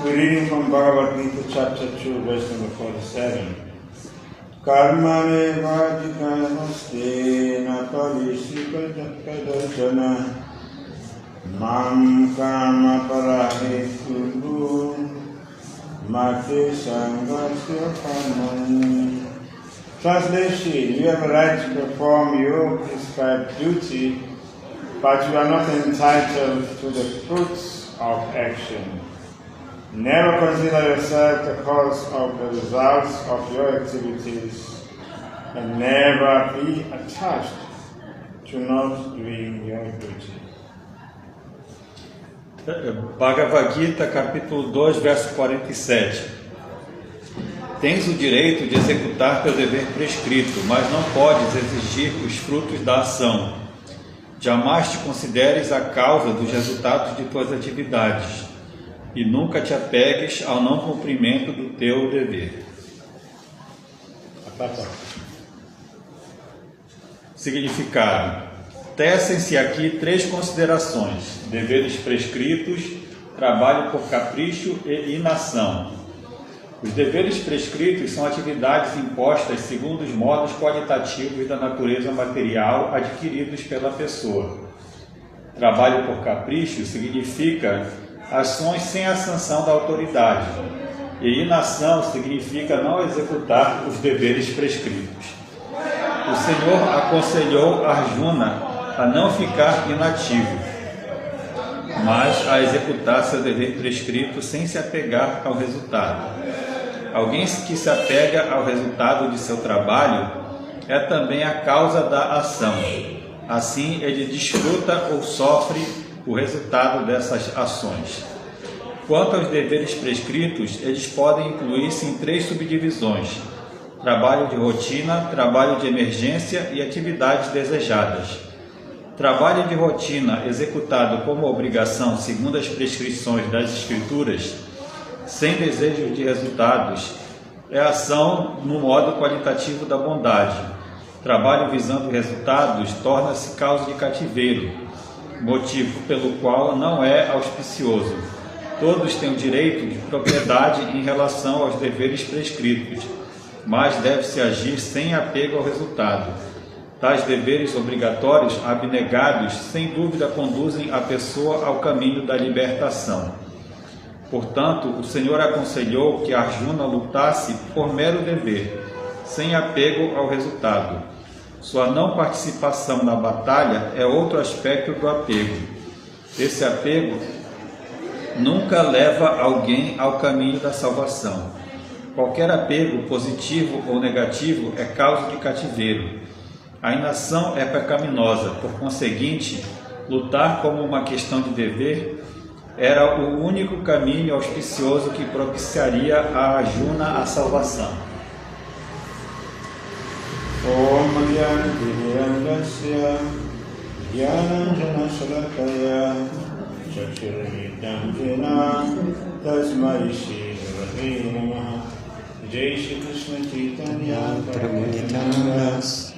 Reading from Bhagavad Gita, chapter 2, verse number 47. Karmane vajikamaste napalisikajakadachana mam kama parahe kudu mate sangasya panam. Translation: you have a right to perform your prescribed duty, but you are not entitled to the fruits of action. Never consider yourself the cause of the results of your activities, and never be attached to not doing your duty. Bhagavad Gita, capítulo 2, verso 47. Tens o direito de executar teu dever prescrito, mas não podes exigir os frutos da ação. Jamais te consideres a causa dos resultados de tuas atividades e nunca te apegues ao não cumprimento do teu dever. Significado: tecem-se aqui três considerações: deveres prescritos, trabalho por capricho e inação. Os deveres prescritos são atividades impostas segundo os modos qualitativos da natureza material adquiridos pela pessoa. Trabalho por capricho significa ações sem a sanção da autoridade, e inação significa não executar os deveres prescritos. O Senhor aconselhou Arjuna a não ficar inativo, mas a executar seu dever prescrito sem se apegar ao resultado. Alguém que se apega ao resultado de seu trabalho é também a causa da ação. Assim, ele desfruta ou sofre o resultado dessas ações. Quanto aos deveres prescritos, eles podem incluir-se em três subdivisões: trabalho de rotina, trabalho de emergência e atividades desejadas. Trabalho de rotina executado como obrigação segundo as prescrições das Escrituras, sem desejo de resultados, é a ação no modo qualitativo da bondade. Trabalho visando resultados torna-se causa de cativeiro, motivo pelo qual não é auspicioso. Todos têm o direito de propriedade em relação aos deveres prescritos, mas deve-se agir sem apego ao resultado. Tais deveres obrigatórios, abnegados, sem dúvida conduzem a pessoa ao caminho da libertação. Portanto, o Senhor aconselhou que Arjuna lutasse por mero dever, sem apego ao resultado. Sua não participação na batalha é outro aspecto do apego. Esse apego nunca leva alguém ao caminho da salvação. Qualquer apego, positivo ou negativo, é causa de cativeiro. A inação é pecaminosa, por conseguinte, lutar como uma questão de dever era o único caminho auspicioso que propiciaria a Arjuna a salvação. Om Yantirandasya Yananjana Salakaya Chakshurvidam Jena Tasmai Shri Radhe Namaha Jai Shri Krishna Chaitanya Prabhu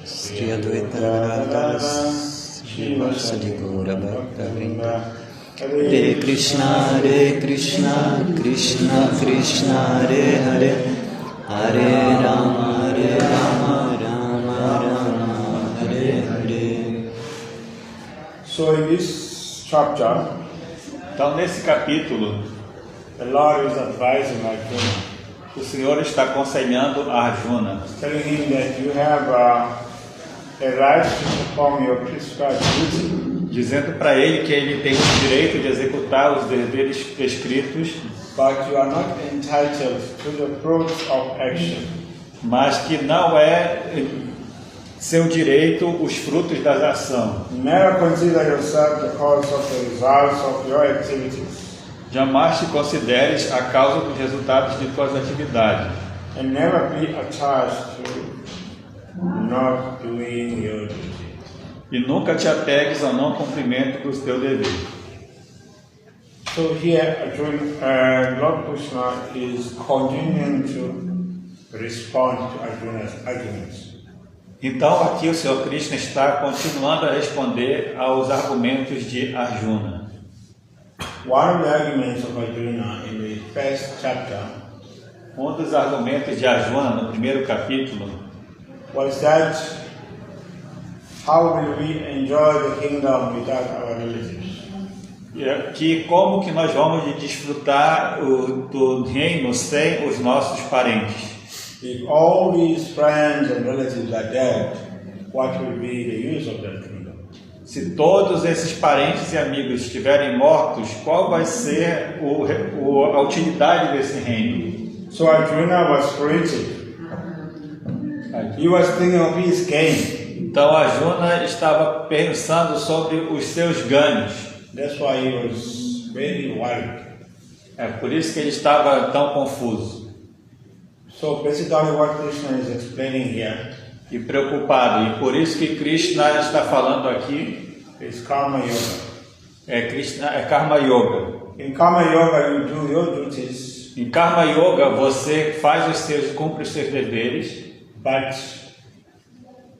Sri Advaita Gadadhara Srivasadi Gaura Bhakta Vrinda Hare Krishna Krishna Krishna Hare Hare Hare Rama Rama Rama Hare Hare. So in this chapter, Então, nesse capítulo, the Lord is advising Arjuna, o Senhor está aconselhando a Arjuna, telling him that you have a right to perform your prescribed duty, dizendo para ele que ele tem o direito de executar os deveres prescritos, but you are not entitled to the fruits of action. mas que não é seu direito os frutos da ação. Never consider yourself the cause of the results of your activities, Jamais te consideres a causa dos resultados de tuas atividades. and never be attached to not doing your duty. E nunca te apegues ao não cumprimento dos teus deveres. So here, Lord Krishna is continuing to respond to Arjuna's arguments. Então aqui o Senhor Krishna está continuando a responder aos argumentos de Arjuna. One of the arguments of Arjuna in the first chapter Um dos argumentos de Arjuna no primeiro capítulo was that how will we enjoy the kingdom without our relatives? é que como que nós vamos desfrutar do reino sem os nossos parentes. If all these friends and relatives are dead, what will be the use of that kingdom? Se todos esses parentes e amigos estiverem mortos, qual vai ser a utilidade desse reino? So Arjuna was creative. He was thinking of his gain. Então Arjuna estava pensando sobre os seus ganhos. That's why he was very worried. É por isso que ele estava tão confuso So basically what Krishna is explaining here e preocupado. E por isso que Krishna está falando aqui is Karma Yoga. é Karma Yoga. In Karma Yoga you do your duties, Em Karma Yoga você cumpre os seus deveres, but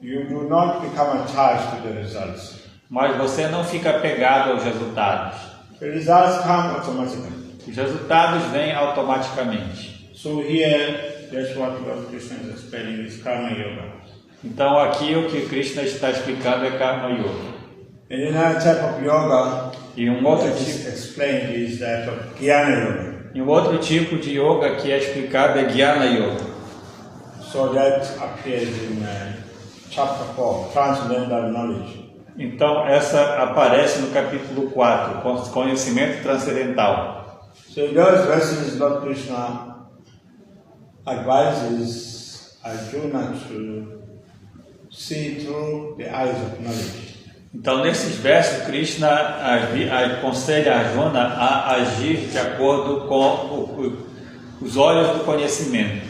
you do not become attached to the results. mas você não fica apegado aos resultados. The results come automatically. Os resultados vêm automaticamente. So here, that's what Lord Krishna is explaining, is Karma Yoga. Então aqui o que Krishna está explicando é Karma Yoga. And another type of yoga E um outro that is tipo, explained is that of Jnana Yoga. e um outro tipo de yoga que é explicado é Jnana Yoga. So that appears in chapter 4, Transcendental Knowledge. Então essa aparece no capítulo 4, conhecimento transcendental. So in those verses, Lord Krishna advises Arjuna to see through the eyes of knowledge. Então nesses versos Krishna aconselha Arjuna a agir de acordo com os olhos do conhecimento.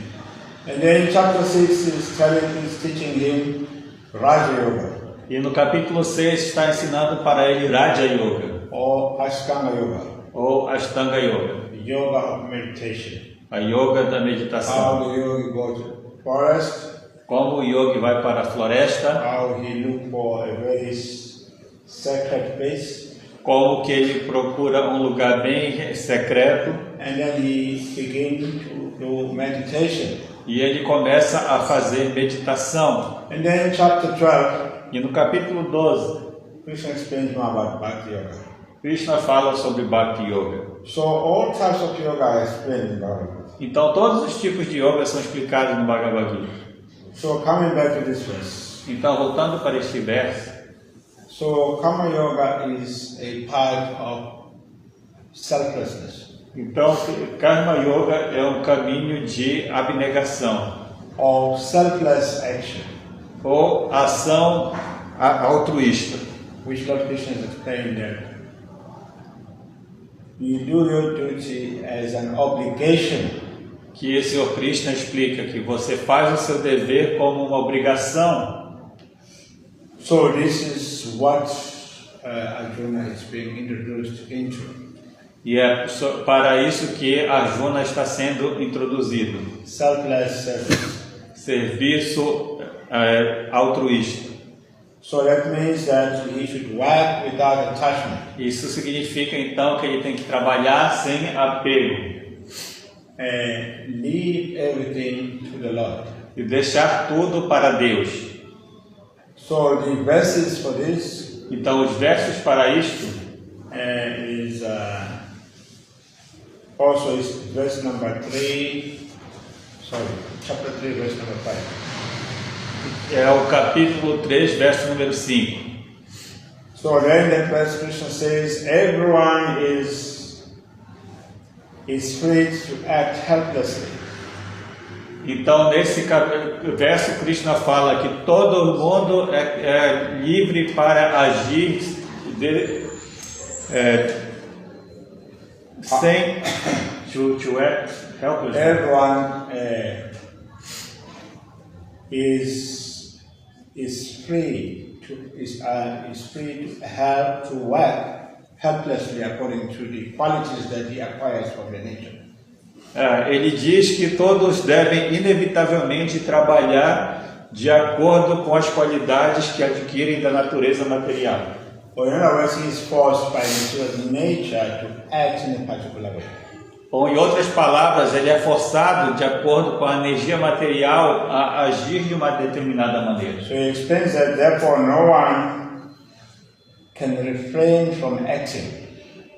And then in chapter 6 is teaching him Raja Yoga E no capítulo 6 está ensinando para ele Raja Yoga or Ashtanga Yoga, ou Ashtanga Yoga, Yoga of meditation. a yoga da meditação. How the yogi go to forest, Como o yogi vai para a floresta, how he look for a very sacred place, como que ele procura um lugar bem secreto and then he begin to do meditation. e ele começa a fazer meditação. And then chapter 12, E no capítulo 12, Krishna explains more about Bhakti Yoga. Krishna fala sobre Bhakti Yoga. So all types of yoga are explained in Bhagavad Gita. Então todos os tipos de yoga são explicados no Bhagavad Gita. So coming back to this verse. Então voltando para este verso, So Karma Yoga is a part of selflessness, então Karma Yoga é um caminho de abnegação of selfless action, ou ação altruísta. which Lord Krishna has explained that you do your duty as an obligation, Que o Senhor Krishna explica que você faz o seu dever como uma obrigação. So this is what Arjuna is being introduced into. E é para isso que Arjuna está sendo introduzido. Selfless service. Serviço altruísta. So that means that he should work without attachment Isso significa então que ele tem que trabalhar sem apego and leave everything to the Lord. e deixar tudo para Deus. So the verses for this Então os versos para isto is also is verse number 3, chapter 3, verse number 5. é o capítulo 3, verso número 5. So then that verse Krishna says, everyone is free to act helplessly. Então nesse verso Krishna fala que todo mundo é livre para agir sem to act helplessly. Everyone is free to help to work helplessly according to the qualities that he acquires from the nature. Ele diz que todos devem inevitavelmente trabalhar de acordo com as qualidades que adquirem da natureza material. Or in other words, he is forced by nature to act in a particular way. Ou, em outras palavras, ele é forçado, de acordo com a energia material, a agir de uma determinada maneira. So he explains that therefore no one can refrain from acting.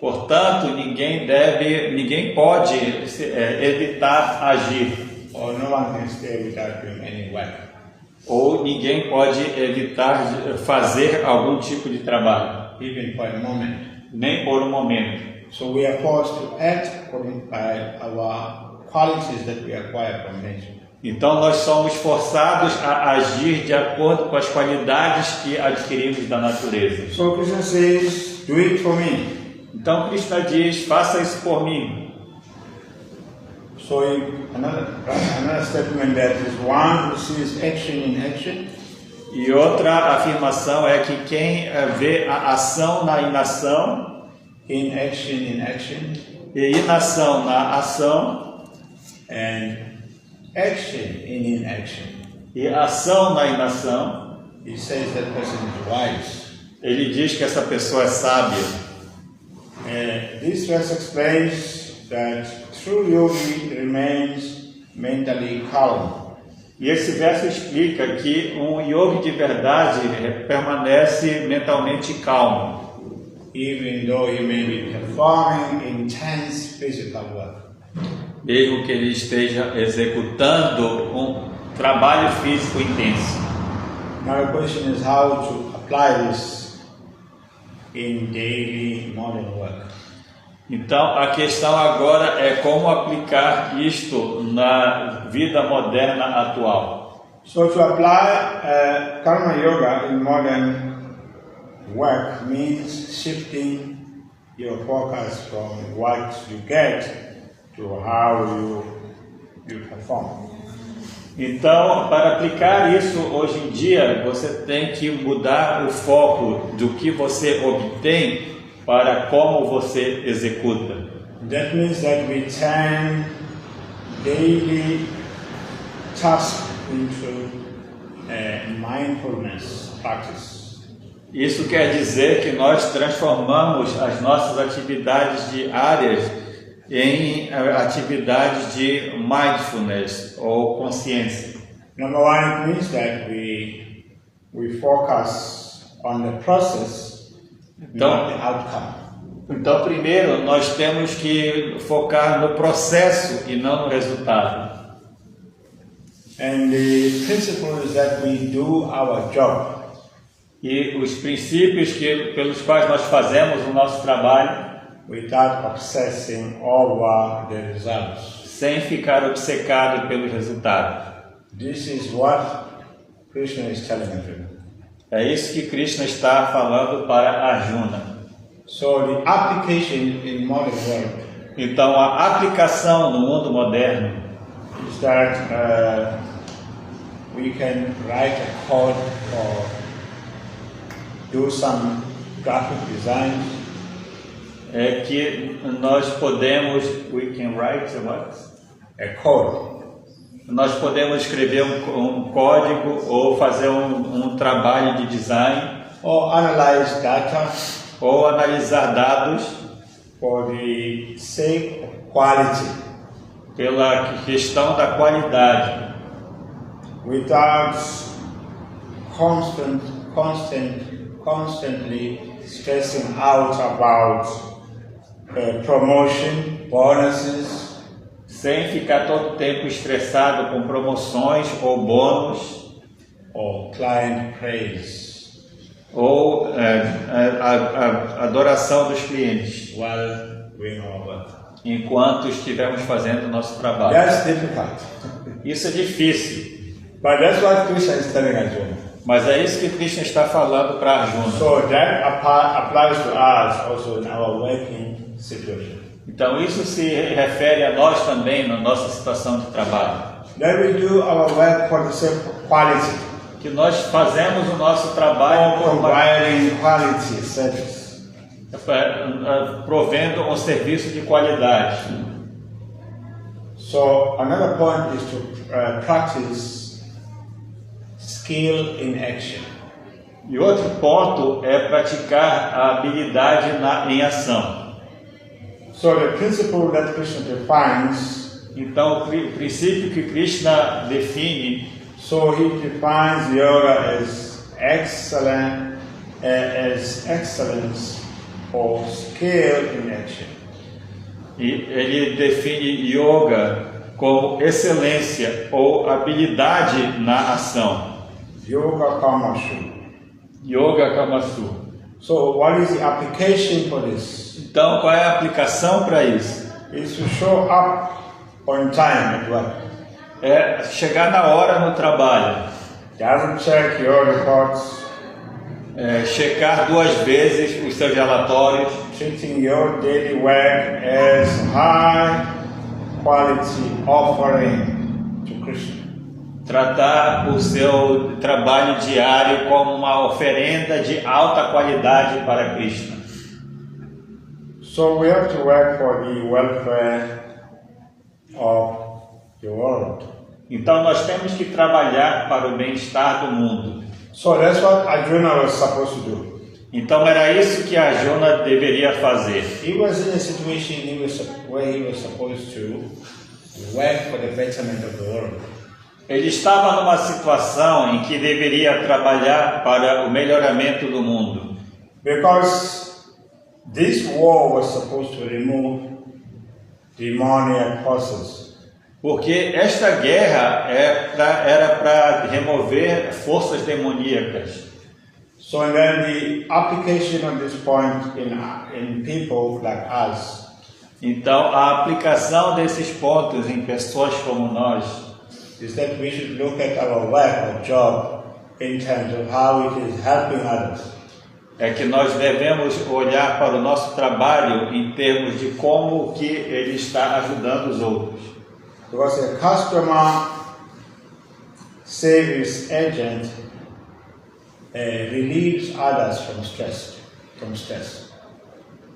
Portanto, ninguém pode evitar agir. Or no one can stay without doing any work. Ou ninguém pode evitar fazer algum tipo de trabalho, Even for a moment. nem por um momento. So we are forced to act according by our qualities that we acquire from nature. Então nós somos forçados a agir de acordo com as qualidades que adquirimos da natureza. So Krishna says, do it for me. Então Krishna diz, faça isso por mim. So another statement that is one who sees action in action. E outra afirmação é que quem vê a ação na inação, In action, e inação na ação, and action in inaction. e ação na inação, He says that person is wise. ele diz que essa pessoa é sábia. This verse explains that true yogi remains mentally calm. E esse verso explica que um yogi de verdade permanece mentalmente calmo, Even though he may be performing intense physical work. mesmo que ele esteja executando um trabalho físico intenso. Now the question is how to apply this in daily modern work. Então a questão agora é como aplicar isto na vida moderna atual. So to apply Karma Yoga in modern work means shifting your focus from what you get to how you perform. Então, para aplicar isso hoje em dia, você tem que mudar o foco do que você obtém para como você executa. That means that we turn daily task into mindfulness practice. Isso quer dizer que nós transformamos as nossas atividades diárias em atividades de mindfulness ou consciência. Number one, it means that we focus on the process, not the outcome. Então, primeiro, nós temos que focar no processo e não no resultado. And the principle is that we do our job. E os princípios pelos quais nós fazemos o nosso trabalho, without obsessing over the results. Sem ficar obcecado pelos resultados. This is what Krishna is telling Arjuna. É isso que Krishna está falando para Arjuna. So the application in modern world. Então a aplicação no mundo moderno is that we can write a code or do some graphic design. É que nós podemos, we can write what? A code. Nós podemos escrever um código ou fazer um trabalho de design. Or analyze data. Ou analisar dados. For the sake of quality. Pela questão da qualidade. Without constantly stressing out about promotion, bonuses, sem ficar todo o tempo estressado com promoções ou bônus, ou client praise, ou a adoração dos clientes, while doing our work. Enquanto estivermos fazendo o nosso trabalho. That's difficult. Isso é difícil. But that's what Krishna is telling Arjuna. Mas é isso que Krishna está falando para Arjuna. So that applies to us also in our working situation. Então isso se refere a nós também na nossa situação de trabalho. That we do our work for the sake of quality. Que nós fazemos o nosso trabalho providing quality service. Provendo um serviço de qualidade. So another point is to practice skill in action. E outro ponto é praticar a habilidade em ação. So the principle that Krishna defines. Então o princípio que Krishna define. So he defines yoga as excellence or skill in action. E ele define yoga como excelência ou habilidade na ação. Yoga Kamashu. Yoga Kamasu. So what is the application for this? Então qual é a aplicação para isso? Is to show up on time at work. É chegar na hora no trabalho. Doesn't check your reports. Checar 2 vezes os seus relatórios. Treating your daily work as high quality offering to Krishna. Tratar o seu trabalho diário como uma oferenda de alta qualidade para Krishna. So we have to work for the welfare of the world. Então nós temos que trabalhar para o bem-estar do mundo. So that's what Arjuna was supposed to do. Então era isso que Arjuna deveria fazer. He was in a situation where he was supposed to work for the betterment of the world. Ele estava numa situação em que deveria trabalhar para o melhoramento do mundo. Because this war was supposed to remove demoniac forces. Porque esta guerra era para remover forças demoníacas. So then the application of this point in people like us. Então a aplicação desses pontos em pessoas como nós is that we should look at our work or job in terms of how it is helping others. É que nós devemos olhar para o nosso trabalho em termos de como que ele está ajudando os outros. Because a customer service agent relieves others from stress.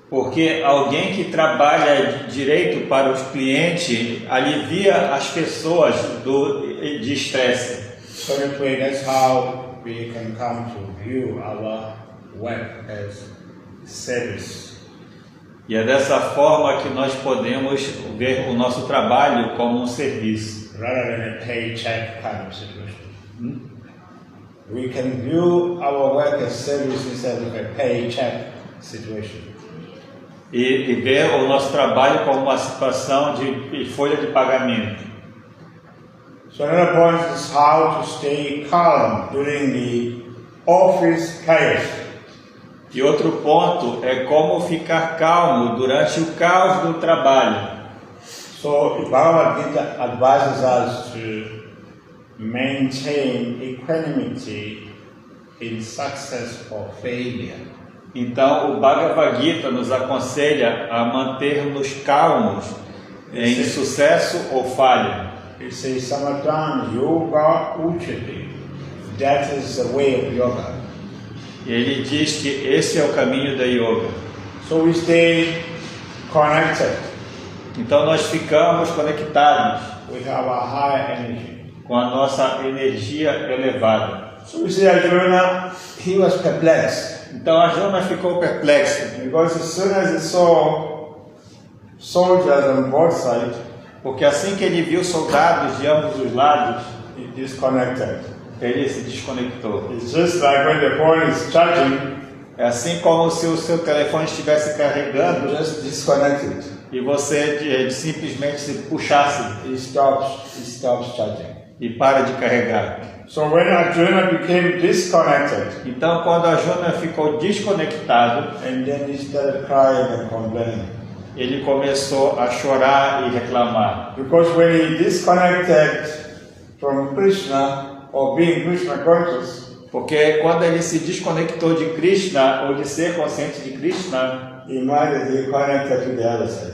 Porque alguém que trabalha direito para os clientes alivia as pessoas de estresse. So that way, that's how we can come to view our work as service. E é dessa forma que nós podemos ver o nosso trabalho como um serviço. Rather than a paycheck kind of situation. We can view our work as service instead of a paycheck situation. E ver o nosso trabalho como uma situação de folha de pagamento. So another point is how to stay calm during the office chaos. E outro ponto é como ficar calmo durante o caos do trabalho. So the Bhagavad Gita advises us to maintain equanimity in success or failure. Então o Bhagavad Gita nos aconselha a manter-nos calmos em sucesso ou falha. It says Samadhan Yoga Uchati. That is the way of yoga. Ele diz que esse é o caminho da yoga. So we stay connected. Então nós ficamos conectados with our high energy. com a nossa energia elevada. So we see Arjuna, he was perplexed. Então Arjuna ficou perplexo, Because as soon as he saw soldiers on both sides, porque assim que ele viu soldados de ambos os lados, he disconnected. ele se desconectou. It's just like when the phone is charging, É assim como se o seu telefone estivesse carregando just disconnected. e você simplesmente se puxasse It stops charging. e para de carregar. So when Arjuna became disconnected, Então quando Arjuna ficou desconectado, and then he started crying and complaining. ele começou a chorar e reclamar. Because when he disconnected from Krishna or being Krishna conscious, Porque quando ele se desconectou de Krishna ou de ser consciente de Krishna, immediately connected to the other side.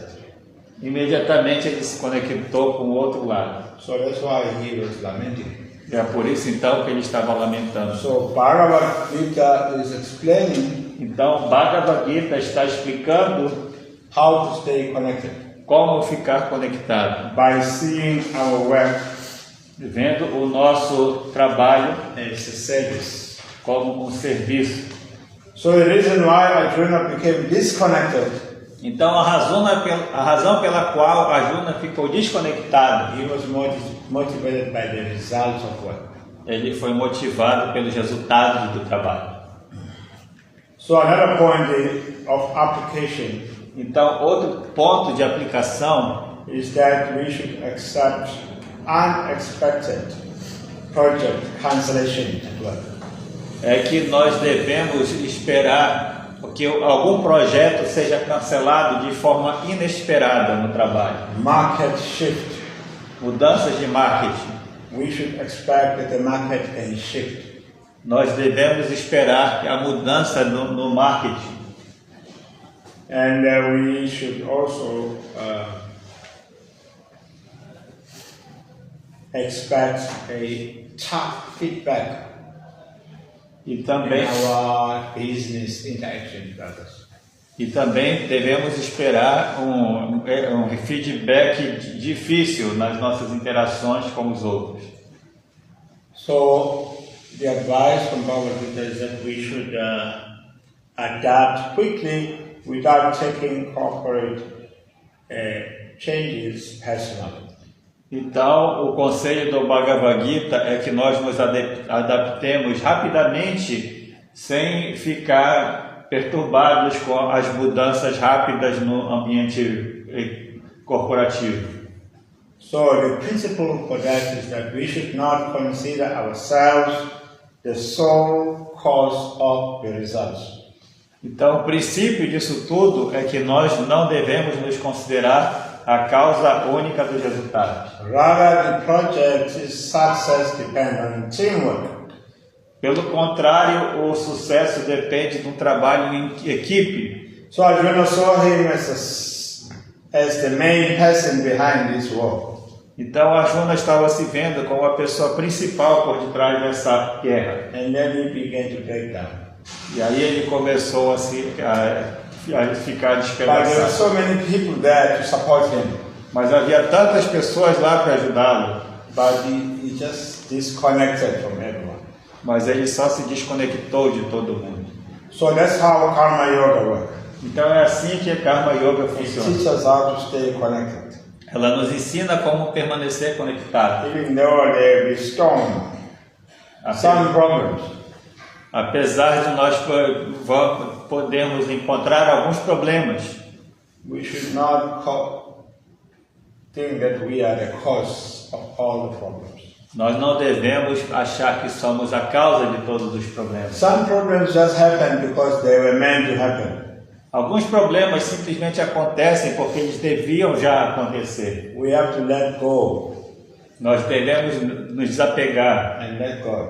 imediatamente ele se conectou com o outro lado. So that's why he was lamenting. É por isso então que ele estava lamentando. So Bhagavad Gita is explaining Então Bhagavad Gita está explicando how to stay connected como ficar conectado, by seeing our work vendo o nosso trabalho as a service. como um serviço. So the reason why Arjuna became disconnected, Então a razão pela qual Arjuna ficou desconectado, he was motivated by the results of work. ele foi motivado pelos resultados do trabalho. So another point of application Então outro ponto de aplicação is that we should accept unexpected project cancellation at work. é que nós devemos esperar que algum projeto seja cancelado de forma inesperada no trabalho. Market shift. Mudanças de marketing. We should expect that the market can shift. Nós devemos esperar a mudança no marketing. And we should also expect a tough feedback E in também, our business interaction with others. e também devemos esperar um feedback difícil nas nossas interações com os outros. So the advice from Bhagavad Gita is that we should adapt quickly without taking corporate changes personally. Então, o conselho do Bhagavad Gita é que nós nos adaptemos rapidamente, sem ficar perturbados com as mudanças rápidas no ambiente corporativo. So the principle for that is that we should not consider ourselves the sole cause of the results. Então, o princípio disso tudo é que nós não devemos nos considerar a causa única dos resultados. Rather, the project's success depends on teamwork. Pelo contrário, o sucesso depende de um trabalho em equipe. So Arjuna saw him as the main person behind this war. Então Arjuna estava se vendo como a pessoa principal por detrás dessa guerra. And then he began to break down. E aí ele começou a ficar But there were despedaçado. so many people there to support him. Mas havia tantas pessoas lá para ajudá-lo, But he just disconnected from everyone. mas ele só se desconectou de todo mundo. So that's how Karma Yoga works. Então é assim que a Karma Yoga It funciona. teaches us how to stay connected. Ela nos ensina como permanecer conectado. Even though there be storm, some problems, Apesar de nós podermos encontrar alguns problemas, we should not think that we are the cause of all the problems. nós não devemos achar que somos a causa de todos os problemas. Some problems just happen because they were meant to happen. Alguns problemas simplesmente acontecem porque eles deviam já acontecer. We have to let go Nós devemos nos desapegar and let God,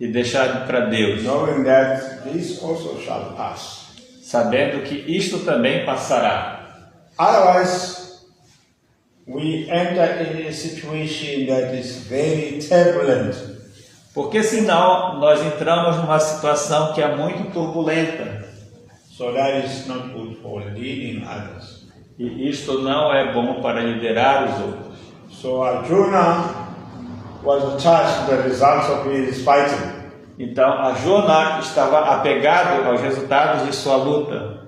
e deixar para Deus, knowing that this also shall pass. sabendo que isto também passará. Otherwise, we enter in a situation that is very turbulent. Porque senão nós entramos numa situação que é muito turbulenta. So that is not good for leading others. E isto não é bom para liderar os outros. So Arjuna was attached to the results of his fighting. Então Arjuna estava apegado aos resultados de sua luta.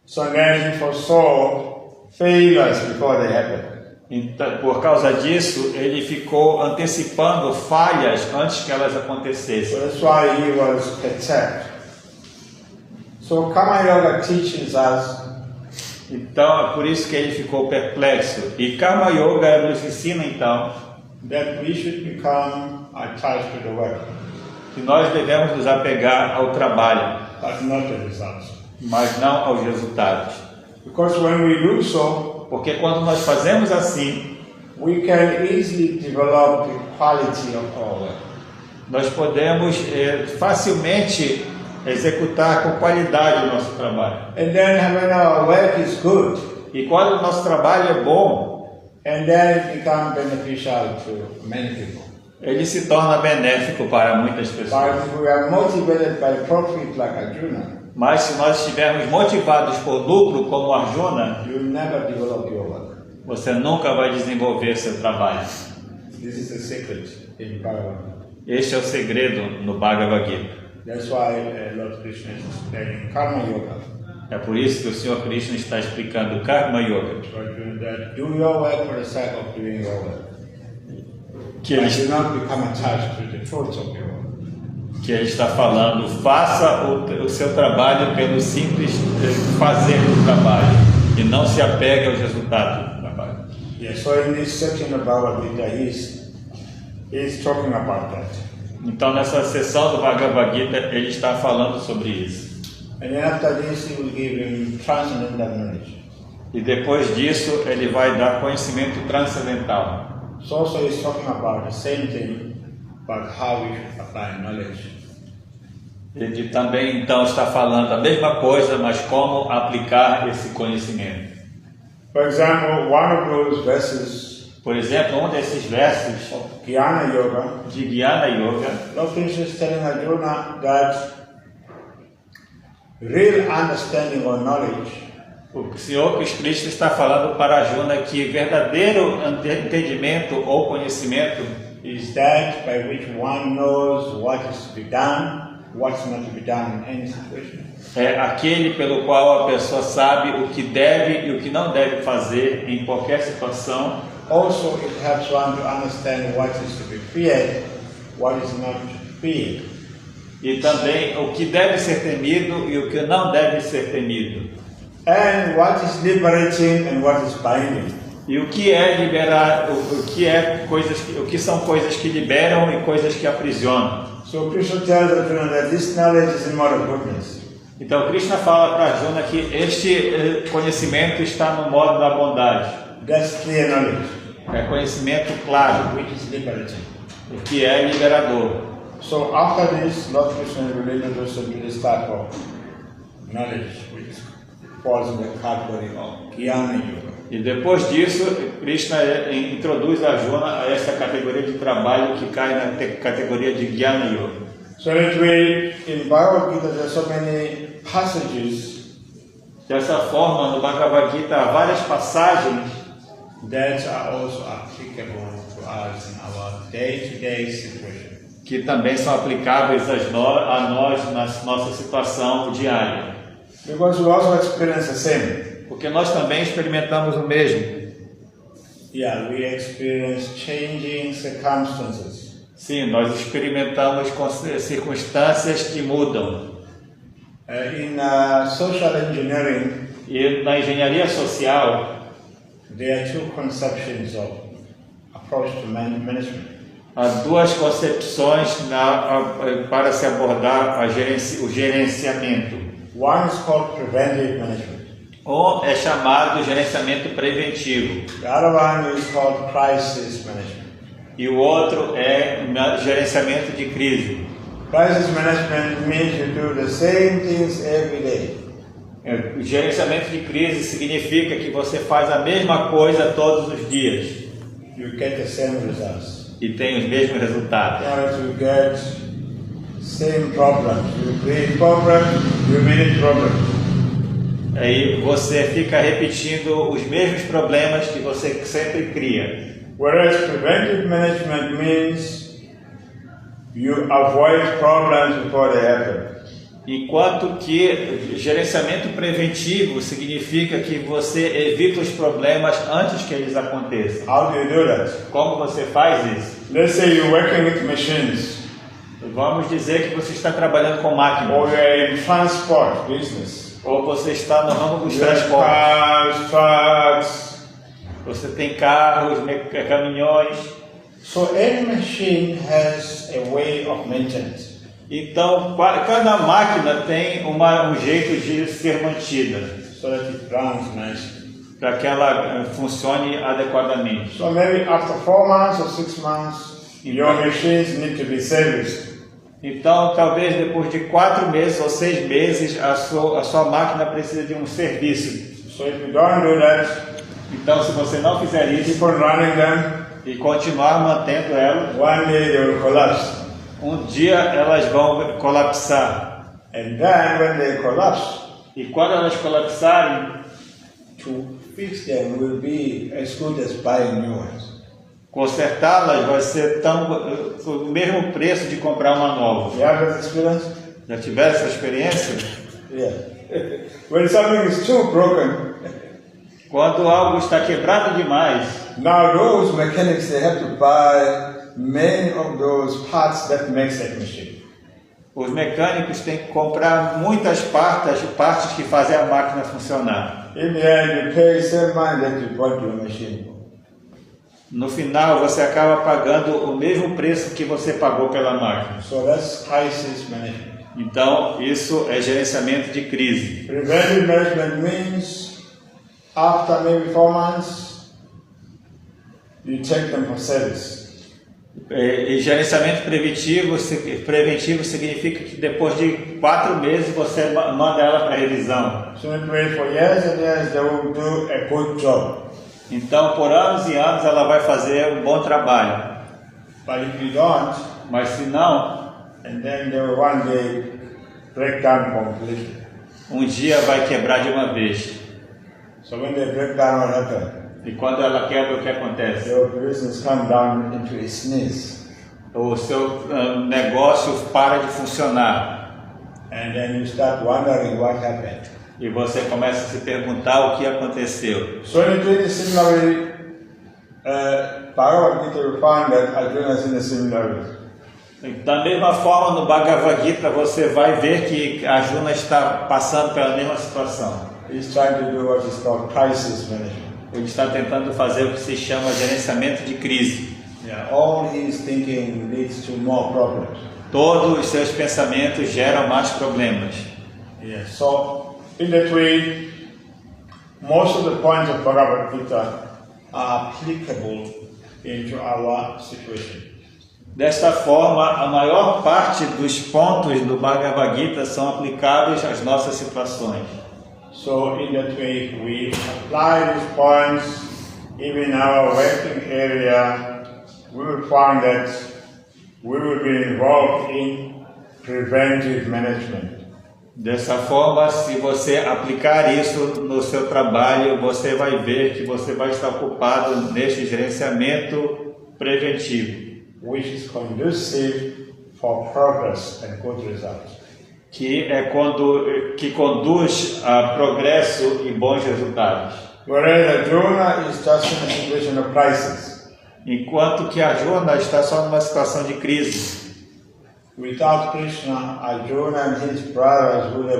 So then he foresaw failures before they happened. Então, por causa disso, ele ficou antecipando falhas antes que elas So acontecessem. that's why he was perturbed. So Karma Yoga teaches us Então é por isso que ele ficou perplexo. E Karma Yoga nos ensina então that we should become attached to the work, que nós devemos nos apegar ao trabalho, but not the results. mas não aos resultados. Because when we do so, Porque quando nós fazemos assim, we can easily develop the quality of our work. nós podemos facilmente executar com qualidade o nosso trabalho. And then when our work is good, E quando o nosso trabalho é bom, and then it becomes beneficial to many people. ele se torna benéfico para muitas pessoas. But if we are motivated by profit like Arjuna, Mas se nós estivermos motivados por lucro como Arjuna, you will never develop your work. você nunca vai desenvolver seu trabalho. This is the secret in Bhagavad Gita. Este é o segredo no Bhagavad Gita. That's why Lord Krishna is explaining Karma Yoga. É por isso que o Senhor Krishna está explicando Karma Yoga. To Arjuna that do your work for the sake of doing your work. Que And ele, do not become attached to the fruits of your work. que ele está falando, faça o seu trabalho pelo simples fazer do trabalho e não se apegue aos resultados do trabalho. Yeah, so in this section of Bhagavad Gita, he's talking about that. Então nessa sessão do Bhagavad Gita ele está falando sobre isso. And then after this, he will give him transcendental knowledge. E depois disso ele vai dar conhecimento transcendental. So also he's talking about the same thing, but how we should apply knowledge. Ele também então está falando a mesma coisa, mas como aplicar esse conhecimento. For example, one of those verses Por exemplo, um desses versos of Jnana Yoga, de Jnana Yoga, Lord Krishna is telling Arjuna that real understanding or knowledge o Senhor Krishna está falando para Arjuna que verdadeiro entendimento ou conhecimento is that by which one knows what is to be done, what's not to be done in any situation. é aquele pelo qual a pessoa sabe o que deve e o que não deve fazer em qualquer situação. Also, it helps one to understand what is to be feared, what is not to be feared. E também o que deve ser temido e o que não deve ser temido. And what is liberating and what is binding. E o que é liberar, o que são coisas que liberam e coisas que aprisionam. So Krishna tells Arjuna that this knowledge is in mode of goodness. Então Krishna fala para Arjuna que este conhecimento está no modo da bondade. That's clear knowledge, É conhecimento claro, which is liberating. o que é liberador. So after this, Lord Krishna will introduce us to this type of knowledge, which falls in the category of Jnana Yoga. E depois disso, Krishna introduz Arjuna a essa categoria de trabalho que cai na categoria de Jnana Yoga. So that way, in Bhagavad Gita, there are so many passages Dessa forma, no Bhagavad Gita há várias passagens that are also applicable to us in our day-to-day situation. que também são aplicáveis a nós na nossa situação diária. Because we also experience the same. Porque nós também experimentamos o mesmo. Yeah, we experience changing circumstances. Sim, nós experimentamos circunstâncias que mudam. In social engineering, E na engenharia social, there are two conceptions of approach to management. há duas concepções para se abordar o gerenciamento. One is called preventive management. Um é chamado gerenciamento preventivo The other one is called crisis management. e o outro é gerenciamento de crise. Crisis management means you do the same things every day. O gerenciamento de crise significa que você faz a mesma coisa todos os dias You get the same results. e tem os mesmos resultados. You get same problems. You create problems, you manage problems. Aí você fica repetindo os mesmos problemas que você sempre cria. Whereas preventive management means you avoid problems before they happen. Enquanto que gerenciamento preventivo significa que você evita os problemas antes que eles aconteçam. How do you do that? Como você faz isso? Let's say you're working with machines, Vamos dizer que você está trabalhando com máquinas, or you're in transport business. ou você está no ramo dos You have transportes. cars, trucks. Você tem carros, caminhões. So any machine has a way of maintenance. Então, cada máquina tem um jeito de ser mantida, So that it runs nicely. para que ela funcione adequadamente. So maybe after 4 months or 6 months, your machines need to be serviced. Então, talvez depois de 4 meses ou 6 meses, a sua máquina precisa de um serviço. So if you don't do that, Então, se você não fizer isso keep on running them, e continuar mantendo ela, one day they will collapse. um dia elas vão colapsar. And then when they collapse, E quando elas colapsarem, to fix them will be as good as buying new ones. consertá-las vai ser o mesmo preço de comprar uma nova. You have that experience? Já tiveram essa experiência? Yeah. When something is too broken, Quando algo está quebrado demais, now those mechanics, they have to buy many of those parts that makes that machine. os mecânicos têm que comprar muitas partes que fazem a máquina funcionar. In the end, you pay the same money that you bought your machine for. No final, você acaba pagando o mesmo preço que você pagou pela máquina. So that's crisis management. Então, isso é gerenciamento de crise. Preventive management means after maybe 4 months, you take them for service. E gerenciamento preventivo significa que depois de 4 meses você manda ela para revisão. So you wait for years and years, they will do a good job. Então, por anos e anos, ela vai fazer um bom trabalho. But if you don't, Mas se não, and then they will one day break down completely. um dia vai quebrar de uma vez. So when they break down, what happens? E quando ela quebra, o que acontece? Your business come down into a sneeze. O seu negócio para de funcionar. And then you start wondering what happened. E você começa a se perguntar o que aconteceu. So in the similarly, Bhagavad Gita will find that Arjuna is in a similar way. Da mesma forma, no Bhagavad Gita, você vai ver que Arjuna está passando pela mesma situação. He's trying to do what is called crisis management. Ele está tentando fazer o que se chama gerenciamento de crise. Yeah, all his thinking leads to more problems. Todos os seus pensamentos geram mais problemas. Yeah. So in that way, most of the points of Bhagavad Gita are applicable into our situation. Desta forma, a maior parte dos pontos do Bhagavad Gita são aplicáveis às nossas situações. So in that way, we apply these points even in our working area. We will find that we will be involved in preventive management. Dessa forma, se você aplicar isso no seu trabalho, você vai ver que você vai estar ocupado neste gerenciamento preventivo, which is conducive for progress and good results. que conduz a progresso e bons resultados. Whereas Arjuna is just in a situation of crisis. Enquanto que Arjuna está só numa situação de crise. Without Krishna, Arjuna and his brothers would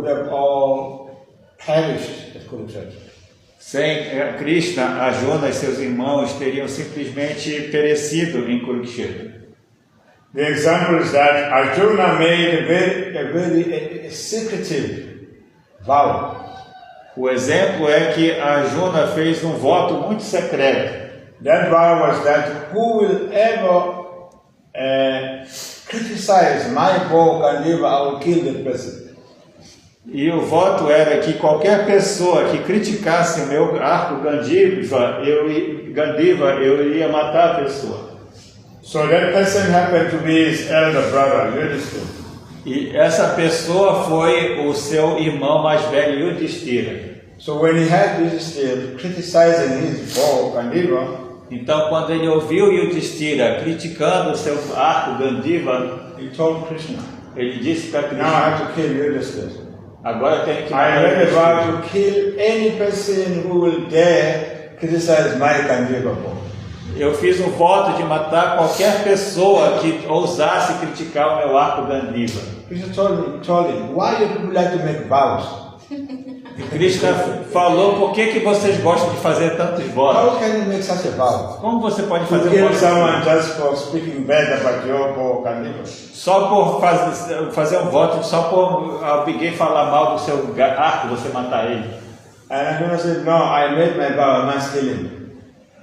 have all perished at Kurukshetra. Sem Krishna, Arjuna e seus irmãos teriam simplesmente perecido em Kurukshetra. The example is that Arjuna made a very secretive vow. O exemplo é que Arjuna fez um voto muito secreto. That vow was that who will ever criticize my bow Gandiva, I will kill that person. E o voto era que qualquer pessoa que criticasse o meu arco Gandiva, eu iria matar a pessoa. So that person happened to be his elder brother, Yudhishthira. E essa pessoa foi o seu irmão mais velho, Yudhishthira. So when he had Yudhishthira criticizing his bow Gandiva, então quando ele ouviu Yudhishthira criticando o seu arco Gandiva, he told Krishna, ele disse para now I Krishna, have to kill Yudhishthira. agora eu tenho que I matar made a Yudhishthira. vow to kill any person who will dare criticize my Gandiva bow. Eu fiz um voto de matar qualquer pessoa que ousasse criticar o meu arco Gandiva. Krishna told him, why you people like to make vows? E Krishna falou, por que vocês gostam de fazer tantos votos? How can you make such a vow? Como você pode To fazer um kill voto someone just for speaking bad about your bow Gandiva? só por fazer um voto, só por alguém falar mal do seu arco, você matar ele? And Arjuna said, no, I made my vow, I must kill him.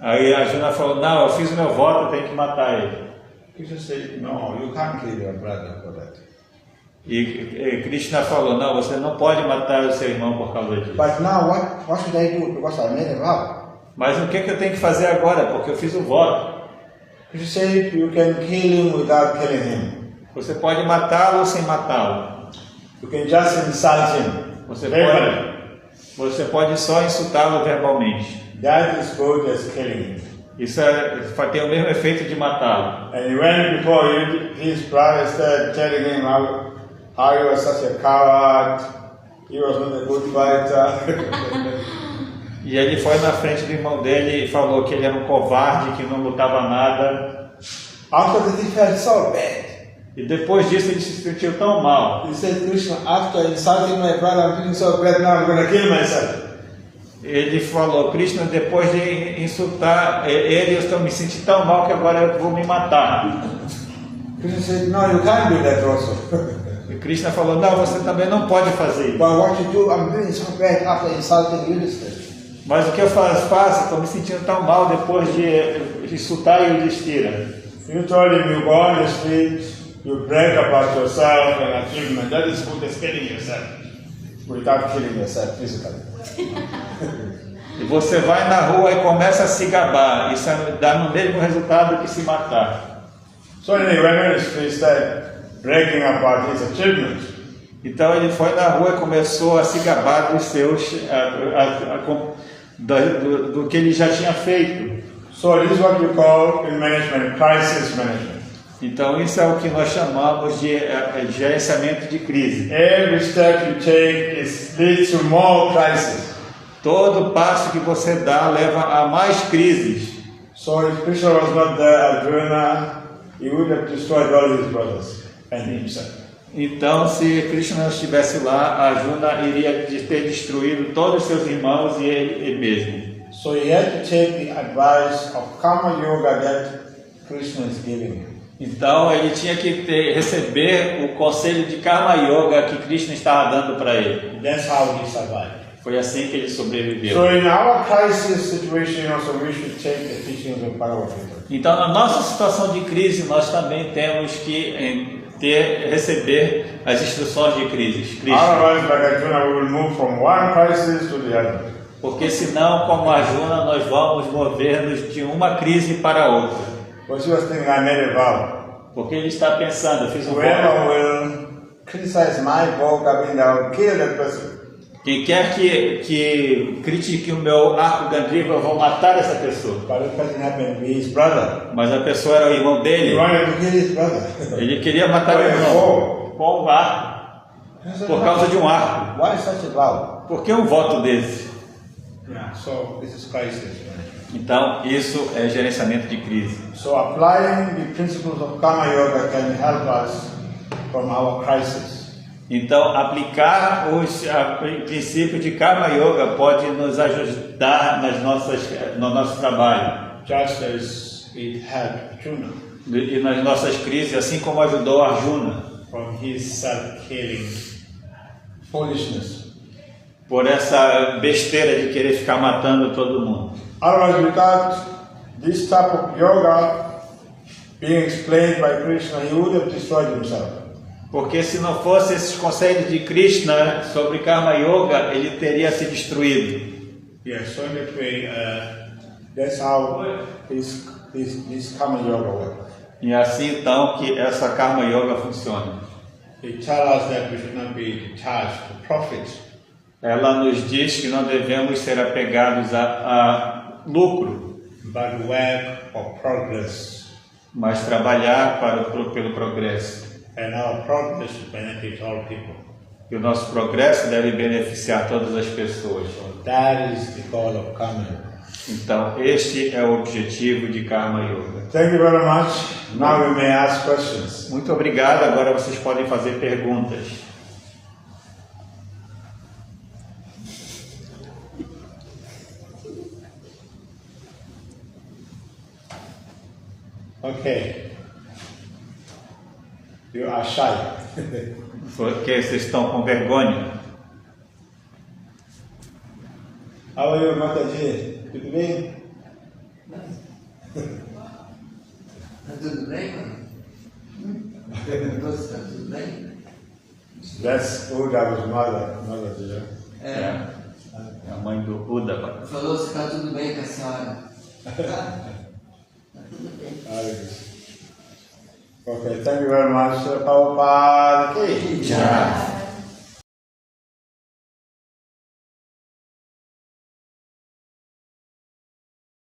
Aí Arjuna falou, não, eu fiz o meu voto, eu tenho que matar ele. Krishna said, no, you can't kill your brother for that. E Krishna falou, não, você não pode matar o seu irmão por causa disso. But now what should I do? Because I made a vow. Mas o que eu tenho que fazer agora? Porque eu fiz o voto. Krishna said, you can kill him without killing him. Você pode matá-lo ou sem matá-lo. You can just insult him. Você pode só insultá-lo verbalmente. That is good as killing him. Isso tem o mesmo efeito de matá-lo. And he went before his brother started telling him how he was such a coward, he was not a good fighter. E ele foi na frente do irmão dele e falou que ele era um covarde, que não lutava nada. After that he felt so bad. E depois disso ele se sentiu tão mal. He said, Krishna, after insulting my brother, I'm feeling so bad now, I'm going to kill myself. Ele falou, Krishna, depois de insultar ele, eu estou me sentindo tão mal que agora eu vou me matar. Krishna said, no, you can't do that also. E Krishna falou, não, você também não pode fazer isso. But what you do, I'm feeling so bad after insulting Yudhishthira. Mas o que eu faço, estou me sentindo tão mal depois de insultar Yudhishthira. You told him you go on the street, you brag about yourself and achievement. That is good as killing yourself, without killing yourself physically. E você vai na rua e começa a se gabar. Isso dá no mesmo resultado que se matar. So anyway, when he started bragging about his achievements, então ele foi na rua e começou a se gabar dos seus, do que ele já tinha feito. so this is what we call in management crisis management. Então isso é o que nós chamamos de gerenciamento de crise. Every step you take leads to more crisis. Todo passo que você dá leva a mais crises. So if Krishna was not there, Arjuna, he would have destroyed all his brothers and himself. Então, se Krishna não estivesse lá, Arjuna iria ter destruído todos os seus irmãos e ele mesmo. So he had to take the advice of Karma Yoga that Krishna is giving him. Então, ele tinha que receber o conselho de Karma Yoga que Krishna estava dando para ele. That's how he survived. Foi assim que ele sobreviveu. So in our crisis situation also we should take the teachings of Bhagavad Gita. Então, na nossa situação de crise, nós também temos que receber as instruções de crise. Otherwise, like Arjuna, we will move from one crisis to the other. Porque senão, como Arjuna, nós vamos mover-nos de uma crise para outra. But he was thinking, I made a vow. Porque ele está pensando, eu fiz um voto. Whoever will criticize my bow, Govinda, I will kill that person. Quem quer que critique o meu arco Gandriva, eu vou matar essa pessoa. But the person happened to be his brother. Mas a pessoa era o irmão He dele. wanted to kill his brother. Ele queria matar o irmão com um arco, por causa de um arco. Why such a vow? Por que um voto desse? Yeah, so this is crisis. Então, isso é gerenciamento de crise. So applying the principles of Karma Yoga can help us from our crisis. Então, aplicar o princípio de Karma Yoga pode nos ajudar no nosso trabalho. Just as it helped Arjuna E nas nossas crises, assim como ajudou Arjuna. from his self-killing foolishness. Por essa besteira de querer ficar matando todo mundo. Otherwise, without this type of yoga being explained by Krishna, he would have destroyed himself. Porque se não fosse esses conceitos de Krishna sobre Karma Yoga, ele teria se destruído. Yeah, so in that way, that's how this Karma Yoga works. E assim então que essa Karma Yoga funciona. It tells us that we should not be attached to profit. Ela nos diz que não devemos ser apegados a lucro, But work for progress, mas trabalhar pelo progresso. and our progress should benefit all people. E o nosso progresso deve beneficiar todas as pessoas. So that is the goal of Karma Yoga. Então, este é o objetivo de Karma Yoga. Thank you very much. Now we may ask questions. Muito obrigado. Agora vocês podem fazer perguntas. Okay. You are shy. Porque vocês estão com vergonha. How are you, Mataji? Tudo bem? Tá tudo bem, mano? Tá tudo bem? That's Uddhava's mother dear. É a mãe do Uddhava. Falou se tá tudo bem com a senhora. Tá tudo bem. Okay, thank you very much, Prabhupada. Já.